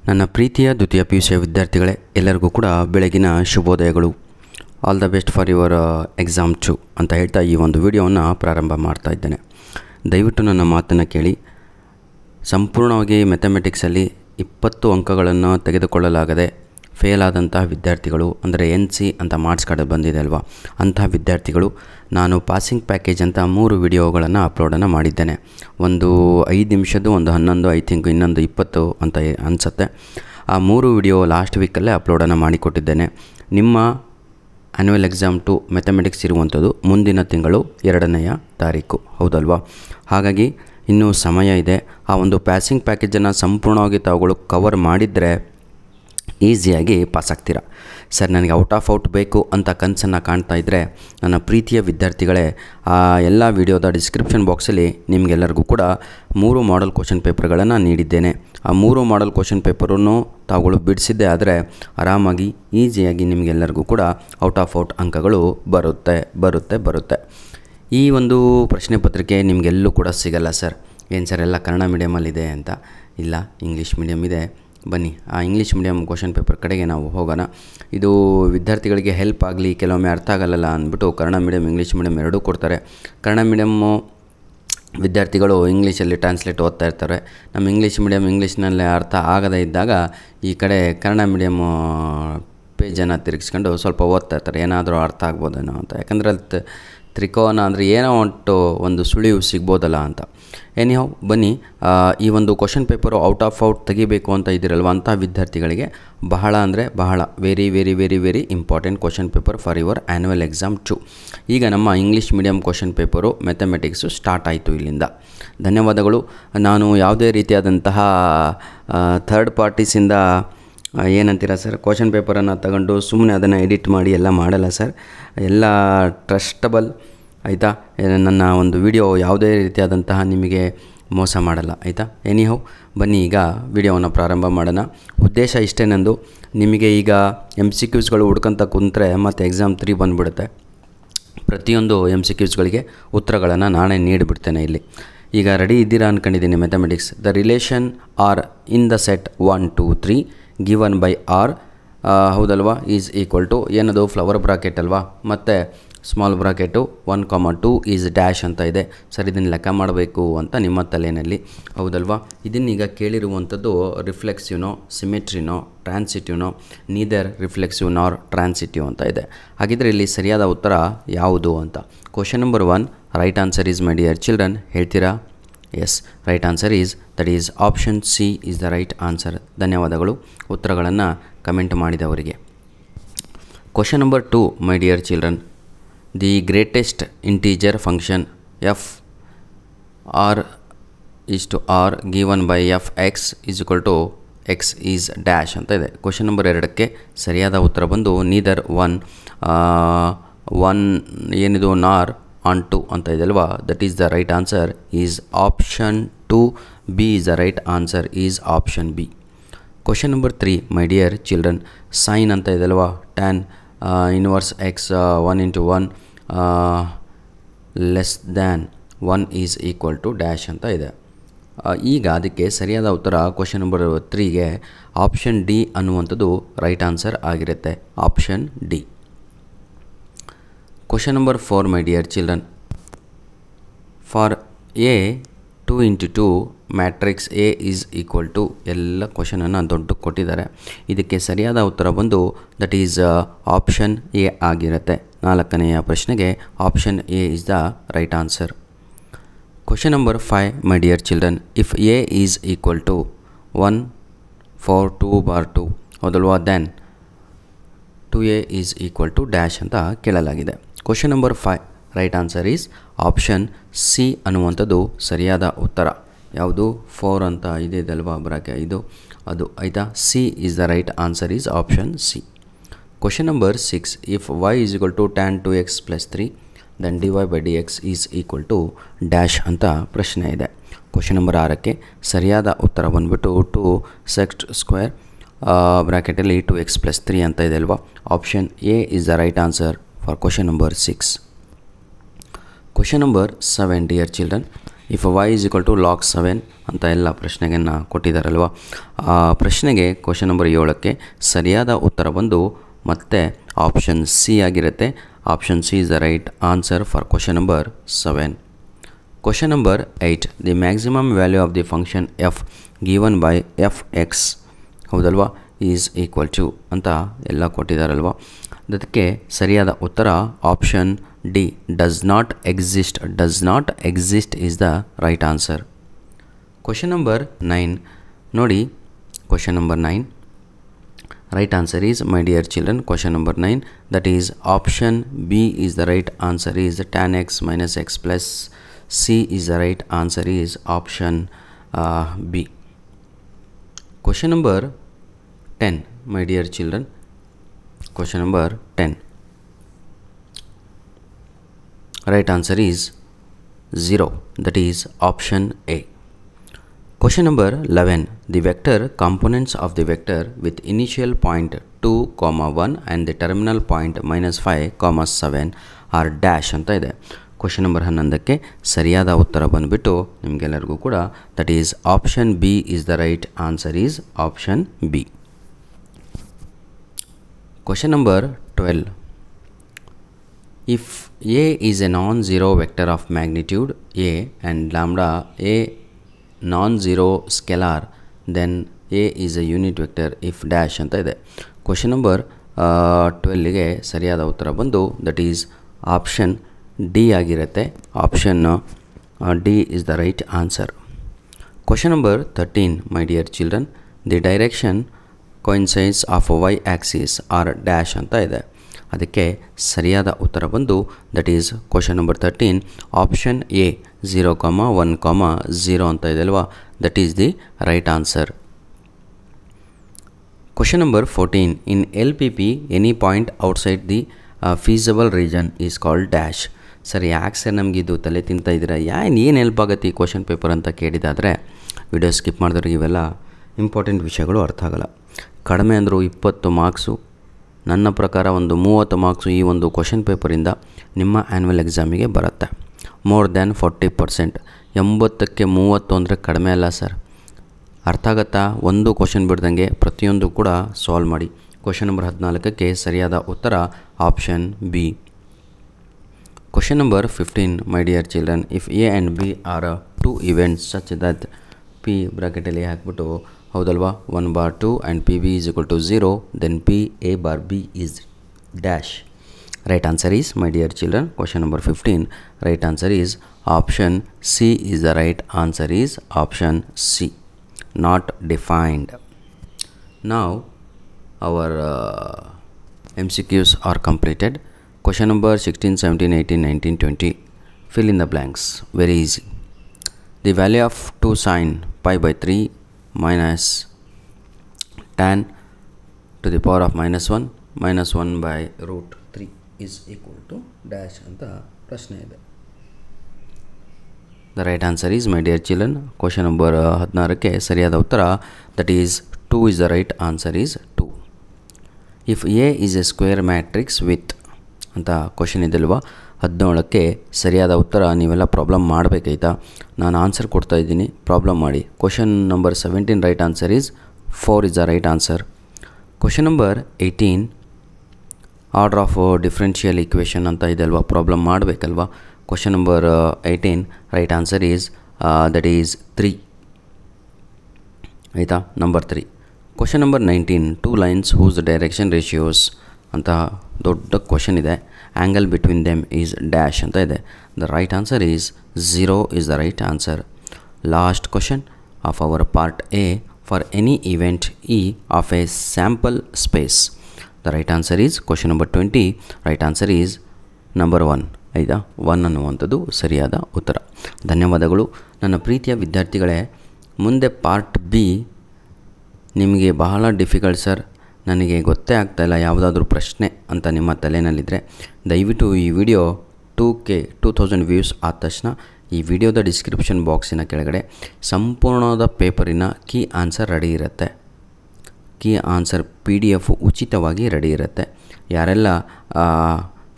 ನನ್ನ ಪ್ರೀತಿಯ ದ್ವಿತೀಯ PUC ವಿದ್ಯಾರ್ಥಿಗಳೇ, ಎಲ್ಲರಿಗೂ ಕೂಡ ಬೆಳಗಿನ ಶುಭೋದಯಗಳು. All the best for your exam 2 ಅಂತ ಹೇಳ್ತಾ ಈ ಒಂದು ವಿಡಿಯೋವನ್ನು ಪ್ರಾರಂಭ ಮಾಡ್ತಾ ಇದ್ದೇನೆ. ದಯವಿಟ್ಟು ನನ್ನ ಮಾತನ್ನು ಕೇಳಿ. ಸಂಪೂರ್ಣವಾಗಿ ಮ್ಯಾಥಮೆಟಿಕ್ಸಲ್ಲಿ 20 ಅಂಕಗಳನ್ನು ತೆಗೆದುಕೊಳ್ಳಲಾಗದೆ ಫೇಲ್ ಆದಂತಹ ವಿದ್ಯಾರ್ಥಿಗಳು, ಅಂದರೆ NC ಅಂತ ಮಾರ್ಕ್ಸ್ ಕಾರ್ಡ್ ಬಂದಿದೆ ಅಲ್ವಾ, ಅಂತಹ ವಿದ್ಯಾರ್ಥಿಗಳು ನಾನು ಪಾಸಿಂಗ್ ಪ್ಯಾಕೇಜ್ ಅಂತ 3 ವಿಡಿಯೋಗಳನ್ನು ಅಪ್ಲೋಡನ್ನು ಮಾಡಿದ್ದೇನೆ. ಒಂದು 5 ನಿಮಿಷದ್ದು, ಒಂದು 11, ಐ ಥಿಂಕ್ ಇನ್ನೊಂದು 20 ಅಂತ ಅನಿಸುತ್ತೆ. ಆ 3 ವಿಡಿಯೋ ಲಾಸ್ಟ್ ವೀಕಲ್ಲೇ ಅಪ್ಲೋಡನ್ನು ಮಾಡಿಕೊಟ್ಟಿದ್ದೇನೆ. ನಿಮ್ಮ ಆ್ಯನ್ಯುವಲ್ ಎಕ್ಸಾಮ್ 2 ಮ್ಯಾಥಮೆಟಿಕ್ಸ್ ಇರುವಂಥದ್ದು ಮುಂದಿನ ತಿಂಗಳು 2ನೇ ತಾರೀಕು, ಹೌದಲ್ವಾ? ಹಾಗಾಗಿ ಇನ್ನೂ ಸಮಯ ಇದೆ. ಆ ಒಂದು ಪಾಸಿಂಗ್ ಪ್ಯಾಕೇಜನ್ನು ಸಂಪೂರ್ಣವಾಗಿ ತಾವುಗಳು ಕವರ್ ಮಾಡಿದರೆ ಈಸಿಯಾಗಿ ಪಾಸ್ ಆಗ್ತೀರಾ. ಸರ್, ನನಗೆ ಔಟ್ ಬೇಕು ಅಂತ ಕನಸನ್ನು ಕಾಣ್ತಾ ಇದ್ದರೆ ನನ್ನ ಪ್ರೀತಿಯ ವಿದ್ಯಾರ್ಥಿಗಳೇ, ಆ ಎಲ್ಲ ವಿಡಿಯೋದ ಡಿಸ್ಕ್ರಿಪ್ಷನ್ ಬಾಕ್ಸಲ್ಲಿ ನಿಮಗೆಲ್ಲರಿಗೂ ಕೂಡ 3 ಮಾಡೆಲ್ ಕ್ವಶನ್ ಪೇಪರ್ಗಳನ್ನು ನೀಡಿದ್ದೇನೆ. ಆ 3 ಮಾಡೆಲ್ ಕ್ವಶನ್ ಪೇಪರನ್ನು ತಾವುಗಳು ಬಿಡಿಸಿದ್ದೇ ಆದರೆ ಆರಾಮಾಗಿ ಈಸಿಯಾಗಿ ನಿಮಗೆಲ್ಲರಿಗೂ ಕೂಡ ಔಟ್ ಅಂಕಗಳು ಬರುತ್ತೆ. ಈ ಒಂದು ಪ್ರಶ್ನೆ ಪತ್ರಿಕೆ ನಿಮಗೆಲ್ಲೂ ಕೂಡ ಸಿಗಲ್ಲ ಸರ್. ಏನು ಸರ್, ಎಲ್ಲ ಕನ್ನಡ ಮೀಡಿಯಮಲ್ಲಿದೆ ಅಂತ? ಇಲ್ಲ, ಇಂಗ್ಲೀಷ್ ಮೀಡಿಯಮ್ ಇದೆ. ಬನ್ನಿ, ಆ ಇಂಗ್ಲೀಷ್ ಮೀಡಿಯಮ್ ಕ್ವಶನ್ ಪೇಪರ್ ಕಡೆಗೆ ನಾವು ಹೋಗೋಣ. ಇದು ವಿದ್ಯಾರ್ಥಿಗಳಿಗೆ ಹೆಲ್ಪ್ ಆಗಲಿ, ಕೆಲವೊಮ್ಮೆ ಅರ್ಥ ಆಗಲ್ಲ ಅಂದ್ಬಿಟ್ಟು ಕನ್ನಡ ಮೀಡಿಯಮ್, ಇಂಗ್ಲೀಷ್ ಮೀಡಿಯಮ್ ಎರಡೂ ಕೊಡ್ತಾರೆ. ಕನ್ನಡ ಮೀಡಿಯಮ್ಮು ವಿದ್ಯಾರ್ಥಿಗಳು ಇಂಗ್ಲೀಷಲ್ಲಿ ಟ್ರಾನ್ಸ್ಲೇಟ್ ಓದ್ತಾ ಇರ್ತಾರೆ. ನಮ್ಮ ಇಂಗ್ಲೀಷ್ ಮೀಡಿಯಮ್ ಇಂಗ್ಲೀಷ್ನಲ್ಲೇ ಅರ್ಥ ಆಗದೇ ಇದ್ದಾಗ ಈ ಕಡೆ ಕನ್ನಡ ಮೀಡಿಯಮ್ಮು ಪೇಜನ್ನು ತಿರುಗಿಸ್ಕೊಂಡು ಸ್ವಲ್ಪ ಓದ್ತಾ ಇರ್ತಾರೆ, ಏನಾದರೂ ಅರ್ಥ ಆಗ್ಬೋದೇನೋ ಅಂತ. ಯಾಕಂದರೆ ಅಲ್ಲಿ ತ್ರಿಕೋನ ಅಂದರೆ ಏನೋ ಒಂದು ಸುಳಿವು ಸಿಗ್ಬೋದಲ್ಲ ಅಂತ. ಎನಿಹೌ, ಬನ್ನಿ, ಈ ಒಂದು ಕ್ವಶನ್ ಪೇಪರು ಔಟ್ ತೆಗಿಬೇಕು ಅಂತ ಇದ್ದೀರಲ್ವ, ಅಂಥ ವಿದ್ಯಾರ್ಥಿಗಳಿಗೆ ಬಹಳ very important question paper for your annual exam 2. ಈಗ ನಮ್ಮ English medium question paper mathematics start ಆಯಿತು ಇಲ್ಲಿಂದ. ಧನ್ಯವಾದಗಳು. ನಾನು ಯಾವುದೇ ರೀತಿಯಾದಂತಹ ಥರ್ಡ್ ಪಾರ್ಟೀಸಿಂದ ಏನಂತೀರ ಸರ್, ಕ್ವಶನ್ ಪೇಪರನ್ನು ತಗೊಂಡು ಸುಮ್ಮನೆ ಅದನ್ನು ಎಡಿಟ್ ಮಾಡಿ ಎಲ್ಲ ಮಾಡಲ್ಲ ಸರ್. ಎಲ್ಲ ಟ್ರಸ್ಟಬಲ್, ಆಯಿತಾ? ನನ್ನ ಒಂದು ವಿಡಿಯೋ ಯಾವುದೇ ರೀತಿಯಾದಂತಹ ನಿಮಗೆ ಮೋಸ ಮಾಡಲ್ಲ, ಆಯಿತಾ? ಎನಿಹೌ, ಬನ್ನಿ ಈಗ ವಿಡಿಯೋವನ್ನು ಪ್ರಾರಂಭ ಮಾಡೋಣ. ಉದ್ದೇಶ ಇಷ್ಟೇ ನಂದು, ನಿಮಗೆ ಈಗ MCQಸ್ಗಳು ಹುಡ್ಕೊಂತ ಕುಂತರೆ ಮತ್ತು ಎಕ್ಸಾಮ್ 3 ಬಂದುಬಿಡುತ್ತೆ. ಪ್ರತಿಯೊಂದು MCQಸ್ಗಳಿಗೆ ಉತ್ತರಗಳನ್ನು ನಾನೇ ನೀಡಿಬಿಡ್ತೇನೆ ಇಲ್ಲಿ. ಈಗ ರೆಡಿ ಇದ್ದೀರಾ ಅಂದ್ಕೊಂಡಿದ್ದೀನಿ. Mathematics, the relation R in the set 1 2 3 given by R, ಹೌದಲ್ವಾ, ಈಸ್ ಈಕ್ವಲ್ ಟು ಏನದು, ಫ್ಲವರ್ ಬ್ರಾಕೆಟ್ ಅಲ್ವಾ, ಮತ್ತು ಸ್ಮಾಲ್ ಬ್ರಾಕೆಟು 1, 2 ಈಸ್ ಡ್ಯಾಶ್ ಅಂತ ಇದೆ. ಸರ್, ಇದನ್ನು ಲೆಕ್ಕ ಮಾಡಬೇಕು ಅಂತ ನಿಮ್ಮ ತಲೆಯಲ್ಲಿ, ಹೌದಲ್ವಾ? ಇದನ್ನೀಗ ಕೇಳಿರುವಂಥದ್ದು ರಿಫ್ಲೆಕ್ಸಿವ್ನೋ, ಸಿಮೆಟ್ರಿನೋ, ಟ್ರಾನ್ಸಿಟಿವ್ನೋ, ನೀದರ್ ರಿಫ್ಲೆಕ್ಸಿವ್ ನಾರ್ ಟ್ರಾನ್ಸಿಟಿವ್ ಅಂತ ಇದೆ. ಹಾಗಿದ್ರೆ ಇಲ್ಲಿ ಸರಿಯಾದ ಉತ್ತರ ಯಾವುದು ಅಂತ. Question number 1, right answer is, my dear children, ಹೇಳ್ತೀರಾ? Yes, right answer that is option C is the right answer. ಧನ್ಯವಾದಗಳು ಉತ್ತರಗಳನ್ನು ಕಮೆಂಟ್ ಮಾಡಿದವರಿಗೆ. Question number 2, my dear children, the greatest integer function F R is to R given by F X is equal to X is dash ಅಂತ ಇದೆ. Question number 2ಕ್ಕೆ ಸರಿಯಾದ ಉತ್ತರ ಬಂದು neither 1 ಏನಿದು ನಾರ್ ಆನ್ 2 ಅಂತ ಇದೆ ಅಲ್ವಾ, that is the right answer is option 2. B is the right answer is option B. Question number 3, my dear children, sine ಅಂತ ಇದೆ ಅಲ್ವಾ, tan inverse X 1 into 1 less than 1 is equal to dash ಅಂತ ಇದೆ. ಈಗ ಅದಕ್ಕೆ ಸರಿಯಾದ ಉತ್ತರ question number 3ಗೆ ಆಪ್ಷನ್ ಡಿ ಅನ್ನುವಂಥದ್ದು ರೈಟ್ ಆನ್ಸರ್ ಆಗಿರುತ್ತೆ, option D. Question number 4, my dear children, for A 2 into 2 matrix A is equal to, ಎಲ್ಲ ಕ್ವಶನನ್ನು ದೊಡ್ಡ ಕೊಟ್ಟಿದ್ದಾರೆ. ಇದಕ್ಕೆ ಸರಿಯಾದ ಉತ್ತರ ಬಂದು ದಟ್ ಈಸ್ ಆಪ್ಷನ್ ಎ ಆಗಿರುತ್ತೆ. 4ನೆಯ ಪ್ರಶ್ನೆಗೆ option A is the right answer. Question number 5, my dear children, if A is equal to 1 for 2/2, ಹೌದಲ್ವಾ, then 2a is equal to dash ಅಂತ ಕೇಳಲಾಗಿದೆ. Question number 5, right answer is option C ಅನ್ನುವಂಥದ್ದು ಸರಿಯಾದ ಉತ್ತರ. ಯಾವುದು, 4 ಅಂತ ಇದೆಯಲ್ವಾ ಬ್ರಾಕೆಟ್, ಇದು ಅದು, ಆಯಿತಾ? C is the right answer is option C. Question number 6, if y is equal to tan 2x + 3 then dy by dx is equal to dash ಅಂತ ಪ್ರಶ್ನೆ ಇದೆ. ಕ್ವಶನ್ ನಂಬರ್ 6ಕ್ಕೆ ಸರಿಯಾದ ಉತ್ತರ ಬಂದುಬಿಟ್ಟು 2x² ಬ್ರಾಕೆಟಲ್ಲಿ 2x + 3 ಅಂತ ಇದೆ ಅಲ್ವಾ, option A is the right answer for question number 6. Question number 7, dear children, if y is equal to log 7 ಅಂತ ಎಲ್ಲ ಪ್ರಶ್ನೆಯನ್ನು ಕೊಟ್ಟಿದ್ದಾರಲ್ವ. ಆ ಪ್ರಶ್ನೆಗೆ ಕ್ವಶನ್ ನಂಬರ್ 7ಕ್ಕೆ ಸರಿಯಾದ ಉತ್ತರ ಬಂದು ಮತ್ತೆ ಆಪ್ಷನ್ ಸಿ ಆಗಿರುತ್ತೆ. Option C is the right answer for question number 7. Question number 8, the maximum value of the function F given by F X ಹೌದಲ್ವಾ ಈಸ್ ಈಕ್ವಲ್ ಟು ಅಂತ ಎಲ್ಲ ಕೊಟ್ಟಿದ್ದಾರಲ್ವ. ಅದಕ್ಕೆ ಸರಿಯಾದ ಉತ್ತರ option D does not exist is the right answer. Question number 9 ನೋಡಿ. Question number 9 right answer is, my dear children, question number 9 that is option B is the right answer is tan x minus x plus c is the right answer is option B. Question number 10, my dear children, question number 10 right answer is 0, that is option A. Question number 11, the vector components of the vector with initial point 2, 1 and the terminal point -5, 7 are dash ಅಂತ ಇದೆ. Question number 11ಕ್ಕೆ ಸರಿಯಾದ ಉತ್ತರ ಬಂದುಬಿಟ್ಟು ನಿಮಗೆಲ್ಲರಿಗೂ ಕೂಡ that is option B is the right answer is option B. Question number 12, if A is a non zero vector of magnitude A and lambda A non zero scalar then A is a unit vector if dash ಅಂತ ಇದೆ. Question number 12ಗೆ ಸರಿಯಾದ ಉತ್ತರ ಬಂದು that is option D ಆಗಿರುತ್ತೆ. Option D is the right answer. Question number 13, my dear children, the direction coincides of Y axis are dash ಅಂತ ಇದೆ. ಅದಕ್ಕೆ ಸರಿಯಾದ ಉತ್ತರ ಬಂದು that is question number 13 option A 0, 1, 0 ಅಂತ ಇದೆ ಅಲ್ವಾ, that is the right answer. Question number 14, in LPP any point outside the feasible region is called dash. ಸರಿ, ಯಾಕೆ ಸರ್ ನಮಗಿದು ತಲೆ ತಿಂತಾ ಇದ್ದೀರಾ, ಏನು ಹೆಲ್ಪ್ ಆಗುತ್ತೆ ಈ ಕ್ವಶನ್ ಪೇಪರ್ ಅಂತ ಕೇಳಿದಾದರೆ ವಿಡಿಯೋ ಸ್ಕಿಪ್ ಮಾಡಿದವ್ರಿಗೆ ಇವೆಲ್ಲ ಇಂಪಾರ್ಟೆಂಟ್ ವಿಷಯಗಳು ಅರ್ಥ ಆಗಲ್ಲ. ಕಡಿಮೆ ಅಂದರೂ 20 ಮಾರ್ಕ್ಸು, ನನ್ನ ಪ್ರಕಾರ ಒಂದು 30 ಮಾರ್ಕ್ಸು ಈ ಒಂದು ಕ್ವಶನ್ ಪೇಪರಿಂದ ನಿಮ್ಮ ಆ್ಯನ್ಯುವಲ್ ಎಕ್ಸಾಮಿಗೆ ಬರುತ್ತೆ. More than 40%. 80ಕ್ಕೆ 30 ಅಂದರೆ ಕಡಿಮೆ ಅಲ್ಲ ಸರ್. ಅರ್ಥ ಆಗುತ್ತಾ? ಒಂದು ಕ್ವಶನ್ ಬಿಡ್ದಂಗೆ ಪ್ರತಿಯೊಂದು ಕೂಡ ಸಾಲ್ವ್ ಮಾಡಿ. ಕ್ವಶನ್ ನಂಬರ್ 14ಕ್ಕೆ ಸರಿಯಾದ ಉತ್ತರ option B. Question number 15, my dear children, if A and B are 2 events such that P ಬ್ರಾಕೆಟಲ್ಲಿ ಹಾಕ್ಬಿಟ್ಟು ಹೌದಲ್ವಾ 1/2 and P B is equal to 0 then P A bar B is dash. Right answer is, my dear children, question number 15 right answer is option C is the right answer is option C, not defined. Now our MCQs are completed. Question number 16, 17, 18, 19, 20. Fill in the blanks. Very easy. The value of 2 sin pi by 3 minus tan to the power of -1 minus 1 by root 3 is equal to dash ಅಂತ ಪ್ರಶ್ನೆ ಇದೆ. The right answer is, my dear children, question number 16ಕ್ಕೆ ಸರಿಯಾದ ಉತ್ತರ that is 2 is the right answer is 2. If A is a square matrix with ಅಂತ question ಇದೆಲ್ವಾ 17ಕ್ಕೆ ಸರಿಯಾದ ಉತ್ತರ ನೀವೆಲ್ಲ problem ಮಾಡಬೇಕಾಯ್ತಾ. ನಾನು ಆನ್ಸರ್ ಕೊಡ್ತಾ ಇದ್ದೀನಿ, ಪ್ರಾಬ್ಲಮ್ ಮಾಡಿ. Question number 17 right answer is 4 is the right answer. Question number 18 order of differential equation ಅಂತ ಇದೆಲ್ವಾ, ಪ್ರಾಬ್ಲಮ್ ಮಾಡಬೇಕಲ್ವಾ. Question number 18 right answer is that is 3 ಆಯಿತಾ, number 3. Question number 19 2 lines whose direction ratios ಅಂತ ದೊಡ್ಡ question ಇದೆ. Angle between them is dash ಅಂತ ಇದೆ. The right answer is 0 is the right answer. Last question of our part A, for any event E of a sample space. The right answer is question number 20. Right answer is number 1. ಆಯಿತಾ, 1 ಅನ್ನುವಂಥದ್ದು ಸರಿಯಾದ ಉತ್ತರ. ಧನ್ಯವಾದಗಳು ನನ್ನ ಪ್ರೀತಿಯ ವಿದ್ಯಾರ್ಥಿಗಳೇ. ಮುಂದೆ part B ನಿಮಗೆ ಬಹಳ ಡಿಫಿಕಲ್ಟ್ ಸರ್, ನನಗೆ ಗೊತ್ತೇ ಆಗ್ತಾಯಿಲ್ಲ ಯಾವುದಾದ್ರೂ ಪ್ರಶ್ನೆ ಅಂತ ನಿಮ್ಮ ತಲೆಯಲ್ಲಿದ್ದರೆ ದಯವಿಟ್ಟು ಈ ವಿಡಿಯೋ 2000 ವ್ಯೂಸ್ ಆದ ತಕ್ಷಣ ಈ ವಿಡಿಯೋದ ಡಿಸ್ಕ್ರಿಪ್ಷನ್ ಬಾಕ್ಸಿನ ಕೆಳಗಡೆ ಸಂಪೂರ್ಣವಾದ ಪೇಪರಿನ ಕೀ ಆನ್ಸರ್ ರೆಡಿ ಇರುತ್ತೆ. ಕೀ ಆನ್ಸರ್ PDF ಉಚಿತವಾಗಿ ರೆಡಿ ಇರುತ್ತೆ. ಯಾರೆಲ್ಲ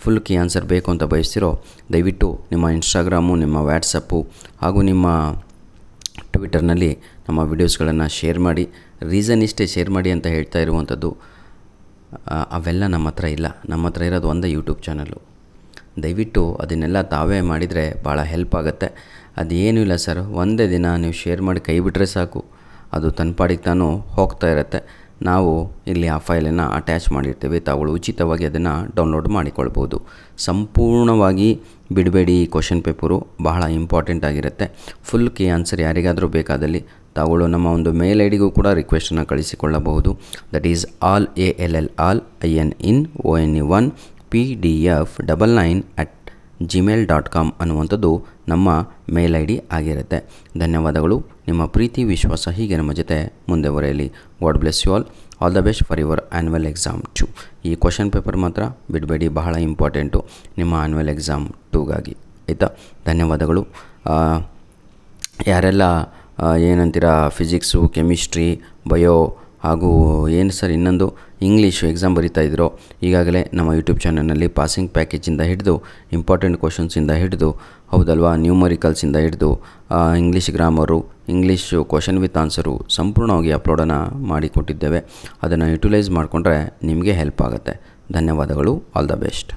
ಫುಲ್ ಕೀ ಆನ್ಸರ್ ಬೇಕು ಅಂತ ಬಯಸ್ತಿರೋ ದಯವಿಟ್ಟು ನಿಮ್ಮ ಇನ್ಸ್ಟಾಗ್ರಾಮು, ನಿಮ್ಮ ವ್ಯಾಟ್ಸಪ್ಪು ಹಾಗೂ ನಿಮ್ಮ ಟ್ವಿಟರ್ನಲ್ಲಿ ನಮ್ಮ ವೀಡಿಯೋಸ್ಗಳನ್ನು ಶೇರ್ ಮಾಡಿ. ರೀಸನ್ ಇಷ್ಟೇ ಶೇರ್ ಮಾಡಿ ಅಂತ ಹೇಳ್ತಾ ಇರುವಂಥದ್ದು, ಅವೆಲ್ಲ ನಮ್ಮ ಹತ್ರ ಇಲ್ಲ. ನಮ್ಮ ಹತ್ರ ಇರೋದು ಒಂದೇ ಯೂಟ್ಯೂಬ್ ಚಾನಲ್ಲು. ದಯವಿಟ್ಟು ಅದನ್ನೆಲ್ಲ ತಾವೇ ಮಾಡಿದರೆ ಭಾಳ ಹೆಲ್ಪ್ ಆಗುತ್ತೆ. ಅದೇನೂ ಇಲ್ಲ ಸರ್, ಒಂದೇ ದಿನ ನೀವು ಶೇರ್ ಮಾಡಿ ಕೈ ಬಿಟ್ಟರೆ ಸಾಕು, ಅದು ತನ್ನ ಪಾಡಿಗೆ ತಾನು ಹೋಗ್ತಾ ಇರುತ್ತೆ. ನಾವು ಇಲ್ಲಿ ಆ ಫೈಲನ್ನು ಅಟ್ಯಾಚ್ ಮಾಡಿರ್ತೀವಿ, ತಾವುಗಳು ಉಚಿತವಾಗಿ ಅದನ್ನು ಡೌನ್ಲೋಡ್ ಮಾಡಿಕೊಳ್ಬೋದು. ಸಂಪೂರ್ಣವಾಗಿ ಬಿಡಬೇಡಿ. ಈ ಕ್ವಶನ್ ಪೇಪರು ಬಹಳ ಇಂಪಾರ್ಟೆಂಟ್ ಆಗಿರುತ್ತೆ. ಫುಲ್ ಕೀ ಆನ್ಸರ್ ಯಾರಿಗಾದರೂ ಬೇಕಾದಲ್ಲಿ ತಾವುಗಳು ನಮ್ಮ ಒಂದು ಮೇಲ್ ಐ ಡಿಗೂ ಕೂಡ ರಿಕ್ವೆಸ್ಟನ್ನು ಕಳಿಸಿಕೊಳ್ಳಬಹುದು. ದಟ್ ಈಸ್ allin1pdf99@gmail.com ಅನ್ನುವಂಥದ್ದು ನಮ್ಮ ಮೇಲ್ ಐ ಡಿ ಆಗಿರುತ್ತೆ. ಧನ್ಯವಾದಗಳು. ನಿಮ್ಮ ಪ್ರೀತಿ ವಿಶ್ವಾಸ ಹೀಗೆ ನಮ್ಮ ಜೊತೆ ಮುಂದೆ ಬರೆಯಲಿ. God bless you all the best for your annual exam 2. ಈ ಕ್ವಶನ್ ಪೇಪರ್ ಮಾತ್ರ ಬಿಡಬೇಡಿ, ಬಹಳ ಇಂಪಾರ್ಟೆಂಟು ನಿಮ್ಮ ಆ್ಯನ್ಯುವಲ್ ಎಕ್ಸಾಮ್ 2ಗಾಗಿ. ಆಯಿತಾ? ಧನ್ಯವಾದಗಳು. ಯಾರೆಲ್ಲ ಏನಂತೀರ ಫಿಸಿಕ್ಸು, ಕೆಮಿಸ್ಟ್ರಿ, ಬಯೋ ಹಾಗೂ ಏನು ಸರ್ ಇನ್ನೊಂದು ಇಂಗ್ಲೀಷು ಎಕ್ಸಾಮ್ ಬರೀತಾ ಇದ್ರೋ, ಈಗಾಗಲೇ ನಮ್ಮ ಯೂಟ್ಯೂಬ್ ಚಾನಲ್ನಲ್ಲಿ ಪಾಸಿಂಗ್ ಪ್ಯಾಕೇಜಿಂದ ಹಿಡಿದು ಇಂಪಾರ್ಟೆಂಟ್ ಕ್ವಶನ್ಸಿಂದ ಹಿಡಿದು, ಹೌದಲ್ವಾ, ನ್ಯೂಮರಿಕಲ್ಸಿಂದ ಹಿಡಿದು English grammar, English question with answer ಸಂಪೂರ್ಣವಾಗಿ ಅಪ್ಲೋಡನ್ನು ಮಾಡಿಕೊಟ್ಟಿದ್ದೇವೆ. ಅದನ್ನು ಯುಟಿಲೈಸ್ ಮಾಡಿಕೊಂಡ್ರೆ ನಿಮಗೆ ಹೆಲ್ಪ್ ಆಗುತ್ತೆ. ಧನ್ಯವಾದಗಳು. All the best.